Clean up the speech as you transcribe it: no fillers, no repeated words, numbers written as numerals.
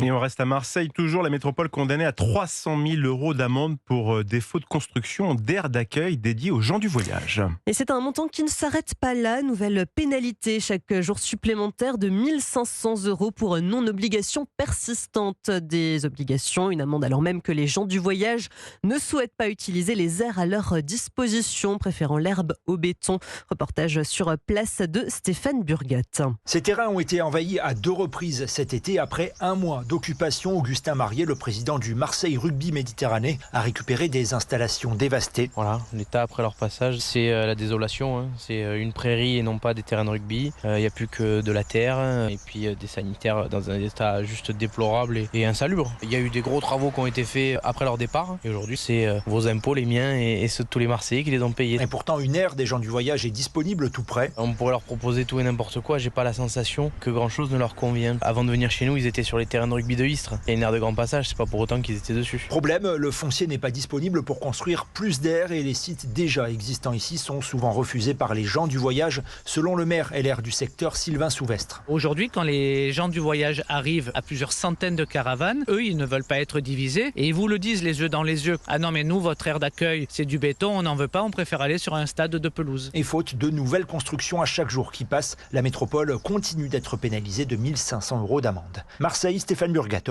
Et on reste à Marseille, toujours la métropole condamnée à 300 000 € d'amende pour défaut de construction d'aires d'accueil dédiées aux gens du voyage. Et c'est un montant qui ne s'arrête pas là. Nouvelle pénalité chaque jour supplémentaire de 1 500 € pour non-obligation persistante des obligations. Une amende alors même que les gens du voyage ne souhaitent pas utiliser les aires à leur disposition, préférant l'herbe au béton. Reportage sur place de Stéphane Burgat. Ces terrains ont été envahis à 2 reprises cet été après un mois d'occupation. Augustin Marié, le président du Marseille Rugby Méditerranée, a récupéré des installations dévastées. Voilà, l'état après leur passage, c'est la désolation. C'est une prairie et non pas des terrains de rugby. Il n'y a plus que de la terre et puis des sanitaires dans un état juste déplorable et insalubre. Il y a eu des gros travaux qui ont été faits après leur départ. Et aujourd'hui, c'est vos impôts, les miens et ceux de tous les Marseillais qui les ont payés. Et pourtant, une aire des gens du voyage est disponible tout près. On pourrait leur proposer tout et n'importe quoi. J'ai pas la sensation que grand-chose ne leur convient. Avant de venir chez nous, ils étaient sur les terrains de rugby de Istres. Il y a une aire de grand passage, c'est pas pour autant qu'ils étaient dessus. Problème, le foncier n'est pas disponible pour construire plus d'aires et les sites déjà existants ici sont souvent refusés par les gens du voyage, selon le maire LR du secteur, Sylvain Souvestre. Aujourd'hui, quand les gens du voyage arrivent à plusieurs centaines de caravanes, eux, ils ne veulent pas être divisés et ils vous le disent les yeux dans les yeux. Ah non, mais nous, votre aire d'accueil, c'est du béton, on n'en veut pas, on préfère aller sur un stade de pelouse. Et faute de nouvelles constructions à chaque jour qui passe, la métropole continue d'être pénalisée de 1 500 € d'amende. Marseille, Stéphane Burgat.